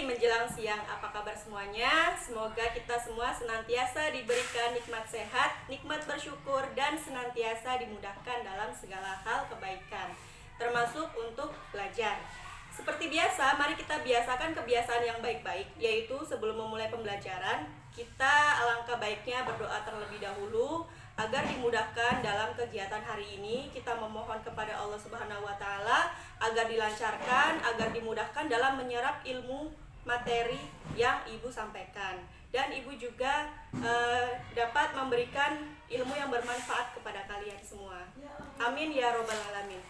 pagi menjelang siang, apa kabar semuanya? Semoga kita semua senantiasa diberikan nikmat sehat, nikmat bersyukur, dan senantiasa dimudahkan dalam segala hal kebaikan, termasuk untuk belajar. Seperti biasa, mari kita biasakan kebiasaan yang baik-baik, yaitu sebelum memulai pembelajaran, kita alangkah baiknya berdoa terlebih dahulu agar dimudahkan dalam kegiatan hari ini. Kita memohon kepada Allah Subhanahu wa taala agar dilancarkan, agar dimudahkan dalam menyerap ilmu materi yang Ibu sampaikan, dan Ibu juga dapat memberikan ilmu yang bermanfaat kepada kalian semua. Amin ya robbal alamin.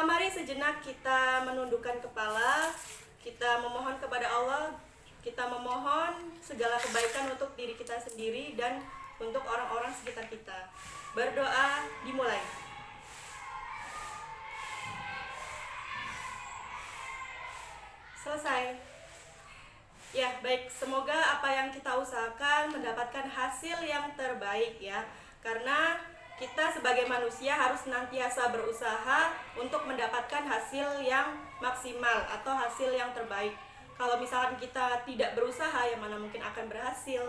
Mari sejenak kita menundukkan kepala, kita memohon kepada Allah, kita memohon segala kebaikan untuk diri kita sendiri dan untuk orang-orang sekitar kita. Berdoa dimulai. Selesai. Ya, baik. Semoga apa yang kita usahakan mendapatkan hasil yang terbaik ya. Karena kita sebagai manusia harus senantiasa berusaha untuk mendapatkan hasil yang maksimal atau hasil yang terbaik. Kalau misalkan kita tidak berusaha, ya mana mungkin akan berhasil.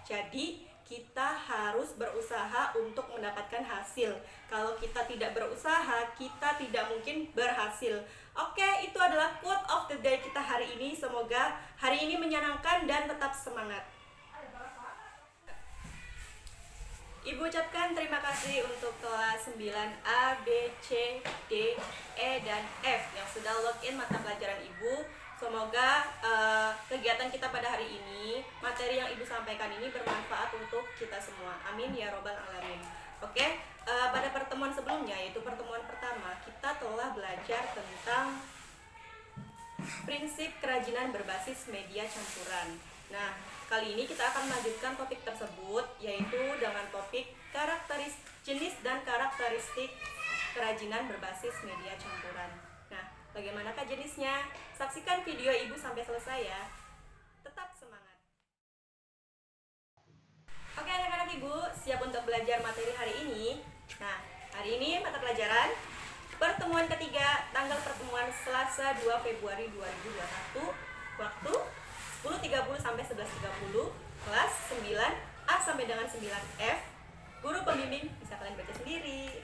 Jadi kita harus berusaha untuk mendapatkan hasil. Kalau kita tidak berusaha, kita tidak mungkin berhasil. Oke, itu adalah quote of the day kita hari ini. Semoga hari ini menyenangkan dan tetap semangat. Ibu ucapkan terima kasih untuk kelas 9A, B, C, D, E, dan F yang sudah login mata pelajaran Ibu. Semoga kegiatan kita pada hari ini, materi yang Ibu sampaikan ini bermanfaat untuk kita semua. Amin ya robbal alamin. Oke, pada pertemuan sebelumnya, yaitu pertemuan pertama, kita telah belajar tentang prinsip kerajinan berbasis media campuran. Nah, kali ini kita akan melanjutkan topik tersebut, yaitu dengan topik jenis dan karakteristik kerajinan berbasis media campuran. Nah, bagaimanakah jenisnya? Saksikan video Ibu sampai selesai ya. Tetap semangat. Oke anak-anak Ibu, siap untuk belajar materi hari ini? Nah, hari ini mata pelajaran pertemuan ketiga, tanggal pertemuan Selasa 2 Februari 2021, waktu 10.30 sampai 11.30, kelas 9A sampai dengan 9F, guru pembimbing bisa kalian baca sendiri.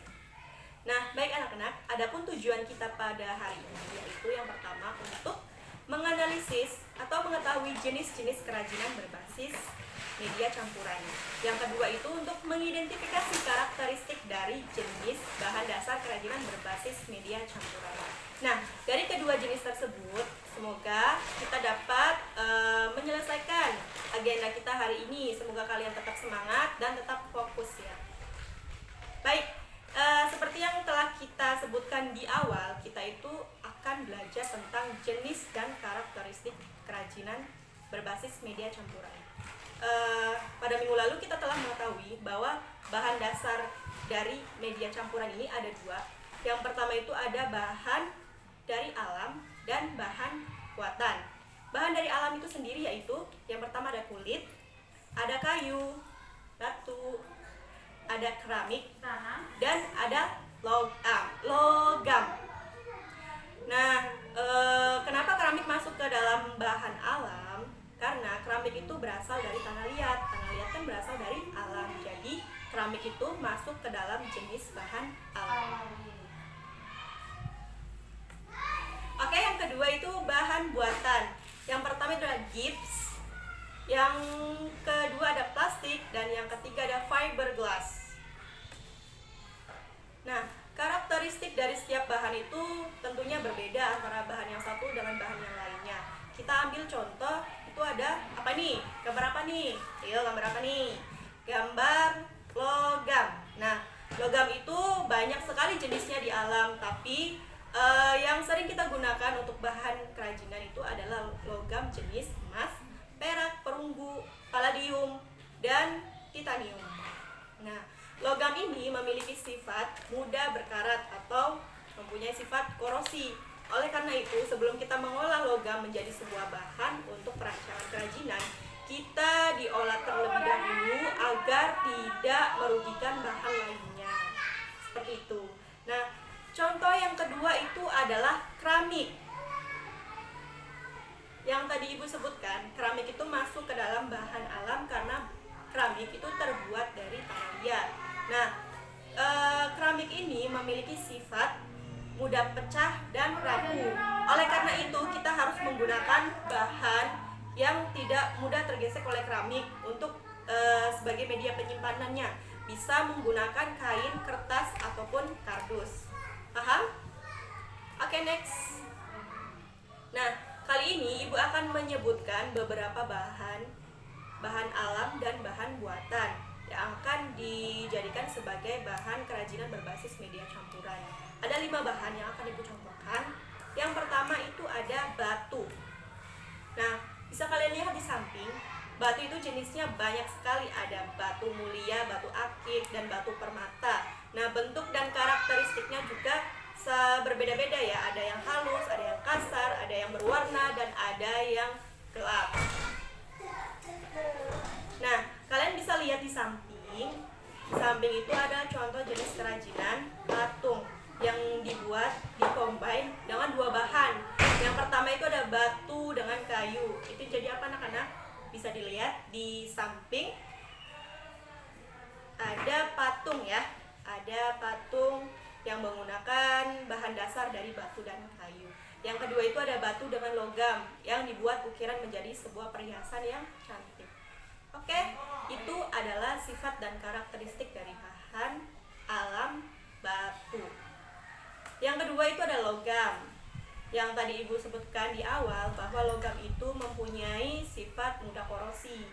Nah, baik anak-anak, adapun tujuan kita pada hari ini yaitu yang pertama untuk menganalisis atau mengetahui jenis-jenis kerajinan berbasis media campuran. Yang kedua itu untuk mengidentifikasi karakteristik dari jenis bahan dasar kerajinan berbasis media campuran. Nah, dari kedua jenis tersebut, semoga kita dapat menyelesaikan agenda kita hari ini. Semoga kalian tetap semangat dan tetap fokus ya. Baik. Seperti yang telah kita sebutkan di awal, kita itu akan belajar tentang jenis dan karakteristik kerajinan berbasis media campuran. Pada minggu lalu kita telah mengetahui bahwa bahan dasar dari media campuran ini ada dua. Yang pertama itu ada bahan dari alam dan bahan buatan. Bahan dari alam itu sendiri yaitu yang pertama ada kulit, ada kayu, batu, ada keramik, dan ada logam. Nah, kenapa keramik masuk ke dalam bahan alam? Karena keramik itu berasal dari tanah liat. Tanah liat kan berasal dari alam. Jadi keramik itu masuk ke dalam jenis bahan alam. Oke, yang kedua itu bahan buatan. Yang pertama itu adalah gips, yang kedua ada plastik, dan yang ketiga ada fiberglass. Nah, karakteristik dari setiap bahan itu tentunya berbeda antara bahan yang satu dengan bahan yang lainnya. Kita ambil contoh, itu ada apa nih? Gambar apa nih? Ayo, gambar apa nih? Gambar logam. Nah, logam itu banyak sekali jenisnya di alam, tapi yang sering kita gunakan untuk bahan kerajinan itu adalah logam jenis emas, perak, perunggu, palladium, dan titanium. Nah, logam ini memiliki sifat mudah berkarat atau mempunyai sifat korosi. Oleh karena itu, sebelum kita mengolah logam menjadi sebuah bahan untuk perancangan kerajinan, kita diolah terlebih dahulu agar tidak merugikan bahan lainnya. Seperti itu. Nah, contoh yang kedua itu adalah keramik. yang tadi Ibu sebutkan, keramik itu masuk ke dalam bahan alam karena keramik itu terbuat dari tanah liat. Nah, keramik ini memiliki sifat mudah pecah dan rapuh. Oleh karena itu, kita harus menggunakan bahan yang tidak mudah tergesek oleh keramik untuk sebagai media penyimpanannya. Bisa menggunakan kain, kertas, ataupun kardus. Paham? Oke, next. Nah, kali ini Ibu akan menyebutkan beberapa bahan alam dan bahan buatan yang akan dijadikan sebagai bahan kerajinan berbasis media campuran. Ada 5 bahan yang akan Ibu contohkan. Yang pertama itu ada batu. Nah, bisa kalian lihat di samping, batu itu jenisnya banyak sekali. Ada batu mulia, batu akik, dan batu permata. Nah, bentuk dan karakteristiknya juga berbeda-beda ya. Ada yang halus, ada yang kasar, ada yang berwarna, dan ada yang gelap. Nah, kalian bisa lihat di samping. Di samping itu ada contoh jenis kerajinan patung yang dibuat dikombin dengan 2 bahan. Yang pertama itu ada batu dengan kayu. Itu jadi apa anak-anak? Bisa dilihat di samping ada patung ya. Ada patung yang menggunakan bahan dasar dari batu dan kayu. Yang kedua itu ada batu dengan logam yang dibuat ukiran menjadi sebuah perhiasan yang cantik. Oke, itu adalah sifat dan karakteristik dari bahan alam batu. Yang kedua itu ada logam. Yang tadi Ibu sebutkan di awal bahwa logam itu mempunyai sifat mudah korosi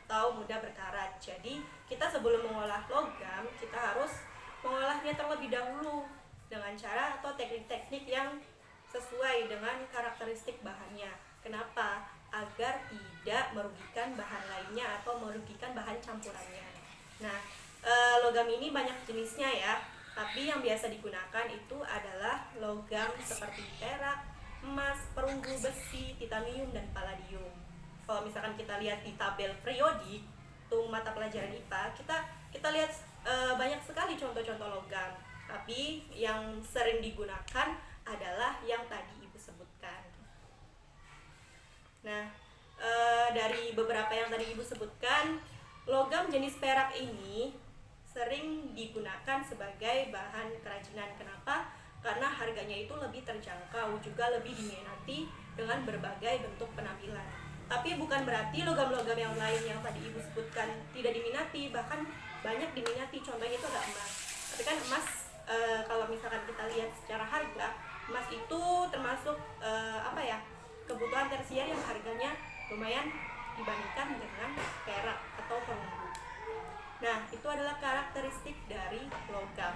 atau mudah berkarat. Jadi kita sebelum mengolah logam, kita harus mengolahnya terlebih dahulu dengan cara atau teknik-teknik yang sesuai dengan karakteristik bahannya. Kenapa? Agar tidak merugikan bahan lainnya atau merugikan bahan campurannya. Nah, logam ini banyak jenisnya ya, tapi yang biasa digunakan itu adalah logam seperti perak, emas, perunggu, besi, titanium, dan palladium. Kalau misalkan kita lihat di tabel periodik untuk mata pelajaran IPA, kita lihat banyak sekali contoh-contoh logam, tapi yang sering digunakan adalah yang tadi Ibu sebutkan. Nah, dari beberapa yang tadi Ibu sebutkan, logam jenis perak ini sering digunakan sebagai bahan kerajinan. Kenapa? Karena harganya itu lebih terjangkau, juga lebih diminati dengan berbagai bentuk penampilan. Tapi bukan berarti logam-logam yang lain yang tadi Ibu sebutkan tidak diminati, bahkan banyak diminati. Contohnya itu ada emas. Tapi kan emas kalau misalkan kita lihat secara harga, emas itu termasuk kebutuhan tersier yang harganya lumayan dibandingkan dengan perak atau perunggu. Nah, itu adalah karakteristik dari logam.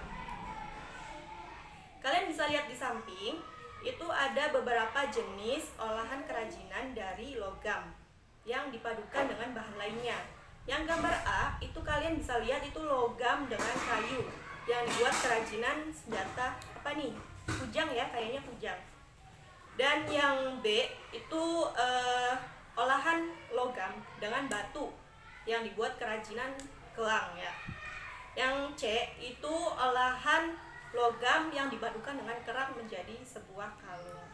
Kalian bisa lihat di samping, itu ada beberapa jenis olahan kerajinan dari logam yang dipadukan dengan bahan lainnya. Yang gambar A, itu kalian bisa lihat itu logam dengan kayu yang dibuat kerajinan senjata kujang ya, kayaknya kujang. Dan yang B itu olahan logam dengan batu yang dibuat kerajinan gelang ya. Yang C itu olahan logam yang dipadukan dengan kerak menjadi sebuah kalung.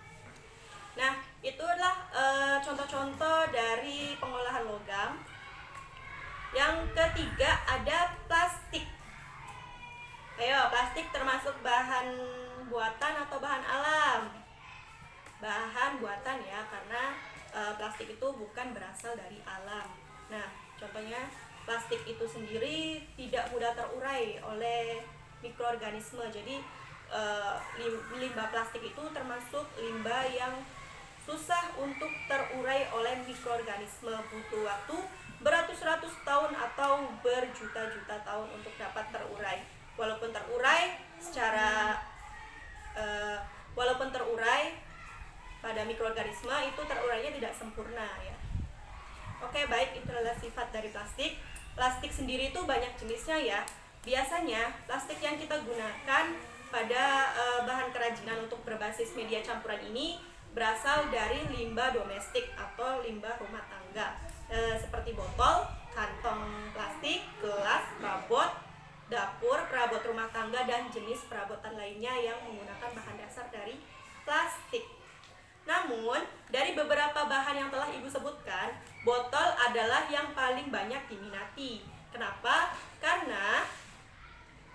Nah, itu adalah contoh-contoh dari pengolahan logam. Yang ketiga ada plastik. Ayo, plastik termasuk bahan buatan atau bahan alam? Bahan buatan ya, karena plastik itu bukan berasal dari alam. Nah, contohnya plastik itu sendiri tidak mudah terurai oleh mikroorganisme. Jadi limbah plastik itu termasuk limbah yang susah untuk terurai oleh mikroorganisme. Butuh waktu beratus-ratus tahun atau berjuta-juta tahun untuk dapat terurai. Walaupun terurai pada mikroorganisme itu terurainya tidak sempurna ya. Oke, baik, itu adalah sifat dari plastik. Plastik sendiri itu banyak jenisnya ya. Biasanya plastik yang kita gunakan pada bahan kerajinan untuk berbasis media campuran ini berasal dari limbah domestik atau limbah rumah tangga, seperti botol, kantong plastik, gelas, perabot dapur, perabot rumah tangga, dan jenis perabotan lainnya yang menggunakan bahan dasar dari plastik. Namun, dari beberapa bahan yang telah Ibu sebutkan, botol adalah yang paling banyak diminati. Kenapa? Karena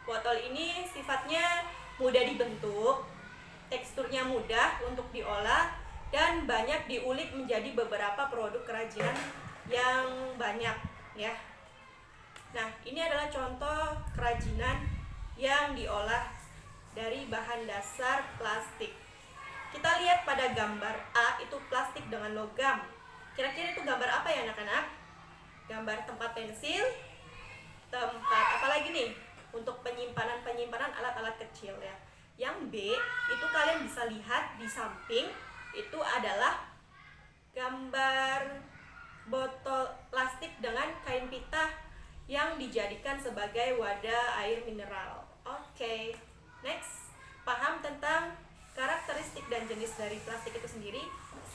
botol ini sifatnya mudah dibentuk, teksturnya mudah untuk diolah, dan banyak diulik menjadi beberapa produk kerajinan yang banyak ya. Nah, ini adalah contoh kerajinan yang diolah dari bahan dasar plastik. Kita lihat pada gambar A, itu plastik dengan logam. Kira-kira itu gambar apa ya anak-anak? Gambar tempat pensil, tempat apa lagi nih? Untuk penyimpanan alat-alat kecil ya. Yang B, itu kalian bisa lihat di samping, itu adalah gambar botol plastik dengan kain pita yang dijadikan sebagai wadah air mineral. Oke, next. Paham tentang karakteristik dan jenis dari plastik itu sendiri?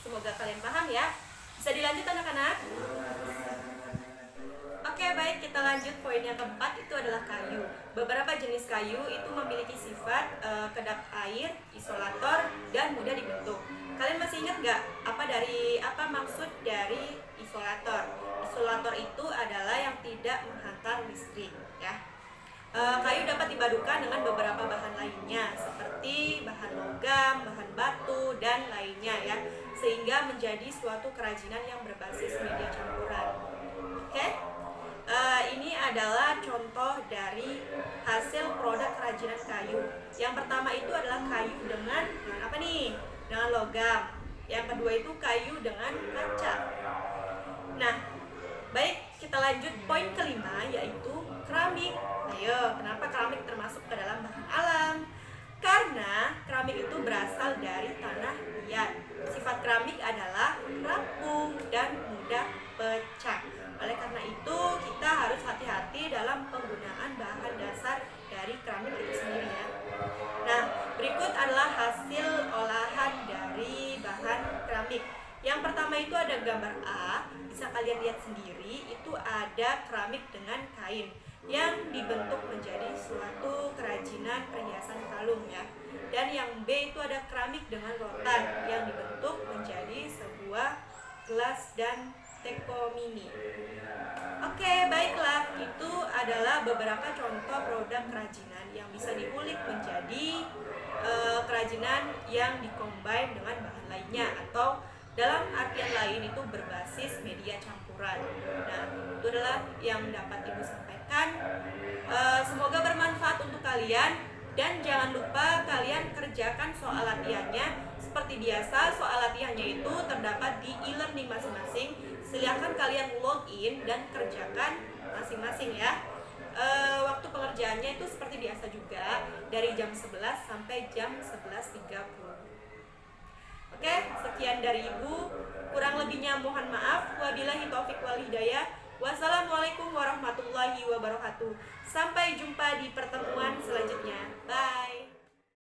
Semoga kalian paham ya. Bisa dilanjut anak-anak? Oke, baik, kita lanjut. Poin yang keempat itu adalah kayu. Beberapa jenis kayu itu memiliki sifat kedap air, isolator, dan mudah dibentuk. Kalian masih ingat nggak apa maksud dari isolator? Isolator itu adalah yang tidak menghantar listrik ya. Kayu dapat dipadukan dengan beberapa bahan lainnya seperti bahan logam, bahan batu, dan lainnya ya, sehingga menjadi suatu kerajinan yang berbasis media campuran. Oke? Ini adalah contoh dari hasil produk kerajinan kayu. Yang pertama itu adalah kayu dengan apa nih? Dengan logam. Yang kedua itu kayu dengan kaca. Nah, baik, kita lanjut poin kelima, yaitu keramik. Ayo, kenapa keramik termasuk ke dalam bahan alam? Karena keramik itu berasal dari tanah liat. Sifat keramik adalah rapuh dan mudah pecah. Oleh karena itu, kita harus hati-hati dalam penggunaan bahan dasar dari keramik itu sendiri ya. Nah, berikut adalah hasil olahan dari bahan keramik. Yang pertama itu ada gambar A, bisa kalian lihat sendiri, itu ada keramik dengan kain yang dibentuk menjadi suatu kerajinan perhiasan kalung ya. Dan yang B itu ada keramik dengan rotan yang dibentuk menjadi sebuah gelas dan teko mini. Oke, baiklah, itu adalah beberapa contoh produk kerajinan yang bisa diulik menjadi kerajinan yang dikombin dengan bahan lainnya, atau dalam artian lain itu berbasis media campuran. Nah, itu adalah yang dapat Ibu sampaikan. Semoga bermanfaat untuk kalian, dan jangan lupa kalian kerjakan soal latihannya. Seperti biasa, soal latihannya itu terdapat di e-learning masing-masing. Silakan kalian login dan kerjakan masing-masing ya. Waktu pengerjaannya itu seperti biasa juga, dari jam 11 sampai jam 11.30. Oke, sekian dari Ibu. Kurang lebihnya mohon maaf. Wabillahi taufik wal hidayah. Wassalamualaikum warahmatullahi wabarakatuh. Sampai jumpa di pertemuan selanjutnya. Bye.